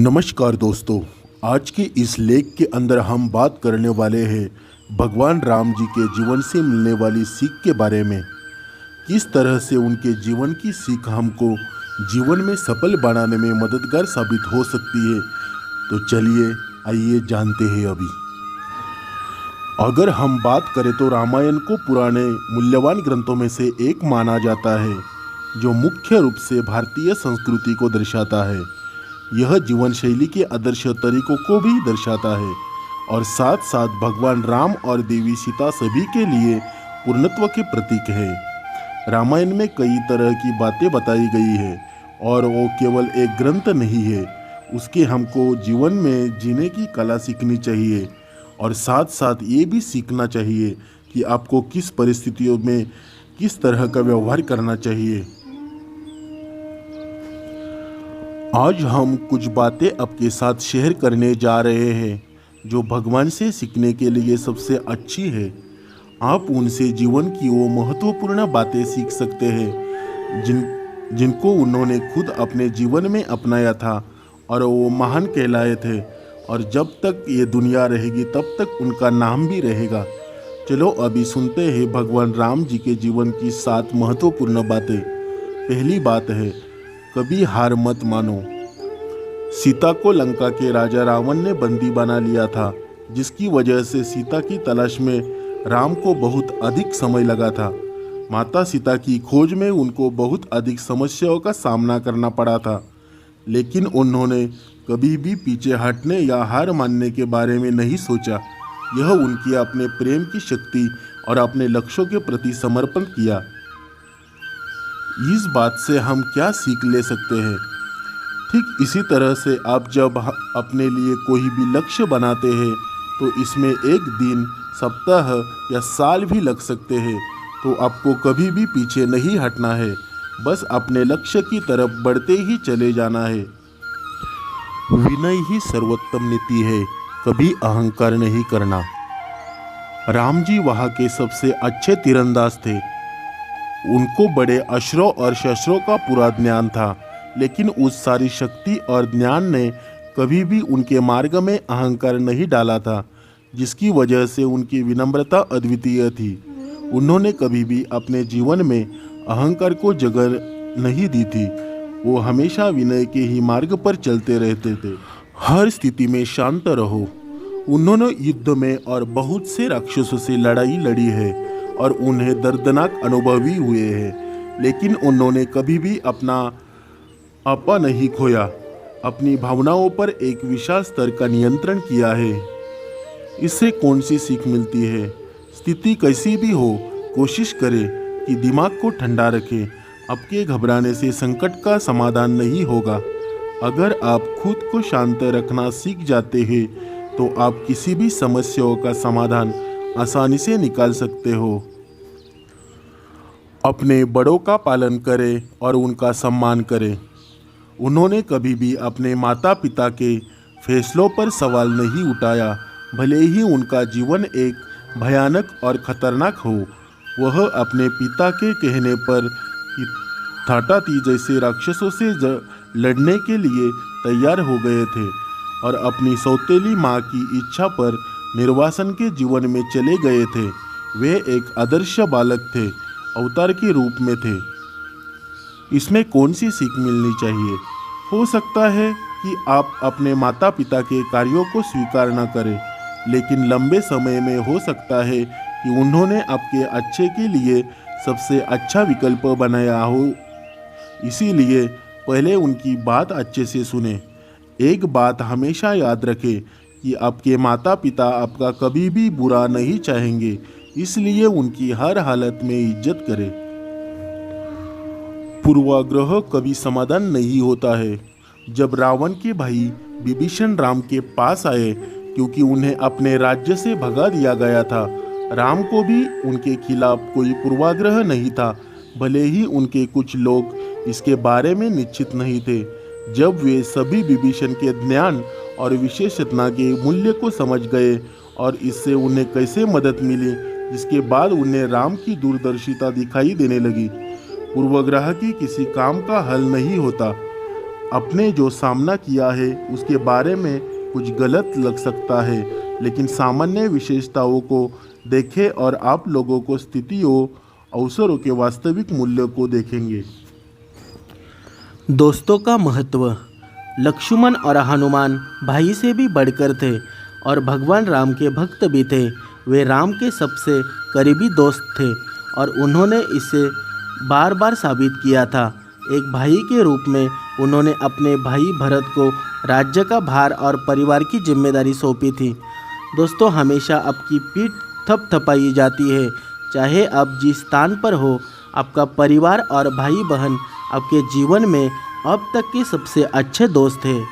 नमस्कार दोस्तों। आज के इस लेख के अंदर हम बात करने वाले हैं भगवान राम जी के जीवन से मिलने वाली सीख के बारे में। किस तरह से उनके जीवन की सीख हमको जीवन में सफल बनाने में मददगार साबित हो सकती है। तो चलिए आइए जानते हैं। अभी अगर हम बात करें तो रामायण को पुराने मूल्यवान ग्रंथों में से एक माना जाता है, जो मुख्य रूप से भारतीय संस्कृति को दर्शाता है। यह जीवन शैली के आदर्श तरीकों को भी दर्शाता है और साथ साथ भगवान राम और देवी सीता सभी के लिए पूर्णत्व के प्रतीक है। रामायण में कई तरह की बातें बताई गई है और वो केवल एक ग्रंथ नहीं है। उसके हमको जीवन में जीने की कला सीखनी चाहिए और साथ साथ ये भी सीखना चाहिए कि आपको किस परिस्थितियों में किस तरह का व्यवहार करना चाहिए। आज हम कुछ बातें आपके साथ शेयर करने जा रहे हैं जो भगवान से सीखने के लिए सबसे अच्छी है। आप उनसे जीवन की वो महत्वपूर्ण बातें सीख सकते हैं जिनको उन्होंने खुद अपने जीवन में अपनाया था और वो महान कहलाए थे, और जब तक ये दुनिया रहेगी तब तक उनका नाम भी रहेगा। चलो अभी सुनते हैं भगवान राम जी के जीवन की 7 महत्वपूर्ण बातें। पहली बात है, कभी हार मत मानो। सीता को लंका के राजा रावण ने बंदी बना लिया था, जिसकी वजह से सीता की तलाश में राम को बहुत अधिक समय लगा था। माता सीता की खोज में उनको बहुत अधिक समस्याओं का सामना करना पड़ा था, लेकिन उन्होंने कभी भी पीछे हटने या हार मानने के बारे में नहीं सोचा। यह उनकी अपने प्रेम की शक्ति और अपने लक्ष्यों के प्रति समर्पण किया। इस बात से हम क्या सीख ले सकते हैं? ठीक इसी तरह से आप जब अपने लिए कोई भी लक्ष्य बनाते हैं तो इसमें एक दिन, सप्ताह या साल भी लग सकते हैं, तो आपको कभी भी पीछे नहीं हटना है। बस अपने लक्ष्य की तरफ बढ़ते ही चले जाना है। विनय ही सर्वोत्तम नीति है, कभी अहंकार नहीं करना। राम जी वहाँ के सबसे अच्छे तीरंदाज थे। उनको बड़े अस्त्रों और शस्त्रों का पूरा ज्ञान था, लेकिन उस सारी शक्ति और ज्ञान ने कभी भी उनके मार्ग में अहंकार नहीं डाला था, जिसकी वजह से उनकी विनम्रता अद्वितीय थी। उन्होंने कभी भी अपने जीवन में अहंकार को जगह नहीं दी थी। वो हमेशा विनय के ही मार्ग पर चलते रहते थे। हर स्थिति में शांत रहो। उन्होंने युद्ध में और बहुत से राक्षसों से लड़ाई लड़ी है और उन्हें दर्दनाक अनुभव भी हुए हैं, लेकिन उन्होंने कभी भी अपना आपा नहीं खोया। अपनी भावनाओं पर एक विशाल स्तर का नियंत्रण किया है। इससे कौन सी सीख मिलती है? स्थिति कैसी भी हो, कोशिश करें कि दिमाग को ठंडा रखें। आपके घबराने से संकट का समाधान नहीं होगा। अगर आप खुद को शांत रखना सीख जाते हैं तो आप किसी भी समस्याओं का समाधान आसानी से निकाल सकते हो। अपने बड़ों का पालन करें और उनका सम्मान करें। उन्होंने कभी भी अपने माता पिता के फैसलों पर सवाल नहीं उठाया, भले ही उनका जीवन एक भयानक और खतरनाक हो। वह अपने पिता के कहने पर थाटाती जैसे राक्षसों से लड़ने के लिए तैयार हो गए थे और अपनी सौतेली माँ की इच्छा पर निर्वासन के जीवन में चले गए थे। वे एक आदर्श बालक थे, अवतार के रूप में थे। इसमें कौन सी सीख मिलनी चाहिए? हो सकता है कि आप अपने माता पिता के कार्यों को स्वीकार न करें, लेकिन लंबे समय में हो सकता है कि उन्होंने आपके अच्छे के लिए सबसे अच्छा विकल्प बनाया हो। इसीलिए पहले उनकी बात अच्छे से सुने। एक बात हमेशा याद रखें कि आपके माता पिता आपका कभी भी बुरा नहीं चाहेंगे, इसलिए उनकी हर हालत में इज्जत करें। पूर्वाग्रह कभी समाधान नहीं होता है। जब रावण के भाई विभीषण राम के पास आए क्योंकि उन्हें अपने राज्य से भगा दिया गया था, राम को भी उनके खिलाफ कोई पूर्वाग्रह नहीं था, भले ही उनके कुछ लोग इसके बारे में निश्चित नहीं थे। जब वे सभी विभीषण के ज्ञान और विशेषज्ञता के मूल्य को समझ गए और इससे उन्हें कैसे मदद मिली, जिसके बाद उन्हें राम की दूरदर्शिता दिखाई देने लगी। पूर्वाग्रह की किसी काम का हल नहीं होता। अपने जो सामना किया है उसके बारे में कुछ गलत लग सकता है, लेकिन सामान्य विशेषताओं को देखें और आप लोगों को स्थितियों अवसरों के वास्तविक मूल्य को देखेंगे। दोस्तों का महत्व। लक्ष्मण और हनुमान भाई से भी बढ़कर थे और भगवान राम के भक्त भी थे। वे राम के सबसे करीबी दोस्त थे और उन्होंने इसे बार बार साबित किया था। एक भाई के रूप में उन्होंने अपने भाई भरत को राज्य का भार और परिवार की जिम्मेदारी सौंपी थी। दोस्तों, हमेशा आपकी पीठ थपथपाई जाती है, चाहे आप जिस स्थान पर हो। आपका परिवार और भाई बहन आपके जीवन में अब तक के सबसे अच्छे दोस्त हैं।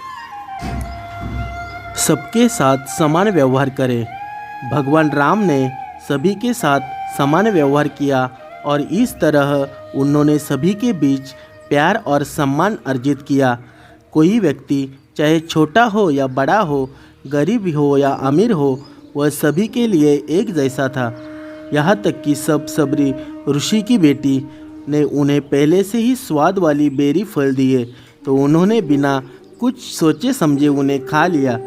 सबके साथ समान व्यवहार करें। भगवान राम ने सभी के साथ समान व्यवहार किया और इस तरह उन्होंने सभी के बीच प्यार और सम्मान अर्जित किया। कोई व्यक्ति चाहे छोटा हो या बड़ा हो, गरीब हो या अमीर हो, वह सभी के लिए एक जैसा था। यहाँ तक कि सबरी ऋषि की बेटी ने उन्हें पहले से ही स्वाद वाली बेरी फल दिए तो उन्होंने बिना कुछ सोचे समझे उन्हें खा लिया।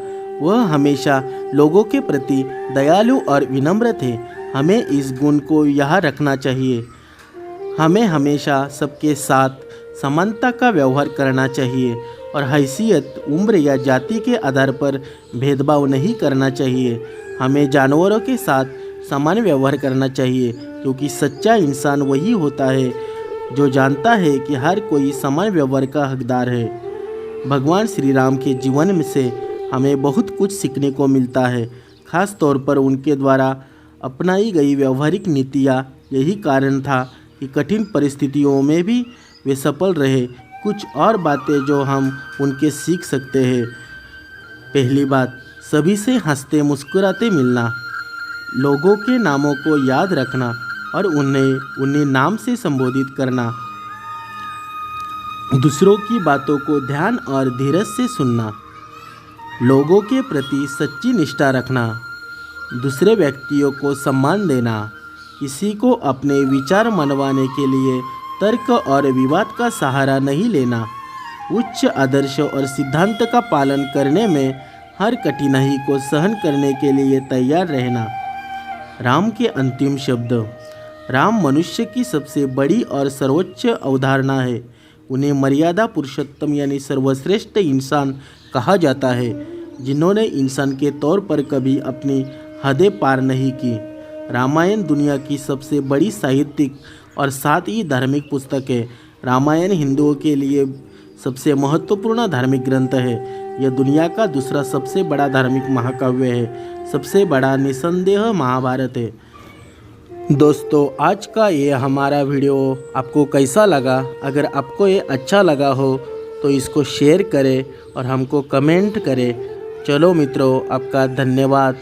वह हमेशा लोगों के प्रति दयालु और विनम्र थे। हमें इस गुण को यहाँ रखना चाहिए। हमें हमेशा सबके साथ समानता का व्यवहार करना चाहिए और हैसियत, उम्र या जाति के आधार पर भेदभाव नहीं करना चाहिए। हमें जानवरों के साथ समान व्यवहार करना चाहिए, क्योंकि सच्चा इंसान वही होता है जो जानता है कि हर कोई समान व्यवहार का हकदार है। भगवान श्री राम के जीवन में से हमें बहुत कुछ सीखने को मिलता है, खास तौर पर उनके द्वारा अपनाई गई व्यवहारिक नीतियाँ। यही कारण था कि कठिन परिस्थितियों में भी वे सफल रहे। कुछ और बातें जो हम उनके सीख सकते हैं। पहली बात, सभी से हंसते मुस्कुराते मिलना, लोगों के नामों को याद रखना और उन्हें नाम से संबोधित करना, दूसरों की बातों को ध्यान और धीरज से सुनना, लोगों के प्रति सच्ची निष्ठा रखना, दूसरे व्यक्तियों को सम्मान देना, किसी को अपने विचार मनवाने के लिए तर्क और विवाद का सहारा नहीं लेना, उच्च आदर्श और सिद्धांत का पालन करने में हर कठिनाई को सहन करने के लिए तैयार रहना। राम के अंतिम शब्द। राम मनुष्य की सबसे बड़ी और सर्वोच्च अवधारणा है। उन्हें मर्यादा पुरुषोत्तम यानी सर्वश्रेष्ठ इंसान कहा जाता है, जिन्होंने इंसान के तौर पर कभी अपनी हदें पार नहीं की। रामायण दुनिया की सबसे बड़ी साहित्यिक और साथ ही धार्मिक पुस्तक है। रामायण हिंदुओं के लिए सबसे महत्वपूर्ण धार्मिक ग्रंथ है। यह दुनिया का दूसरा सबसे बड़ा धार्मिक महाकाव्य है। सबसे बड़ा निसंदेह महाभारत है। दोस्तों, आज का ये हमारा वीडियो आपको कैसा लगा? अगर आपको ये अच्छा लगा हो तो इसको शेयर करें और हमको कमेंट करें। चलो मित्रों, आपका धन्यवाद।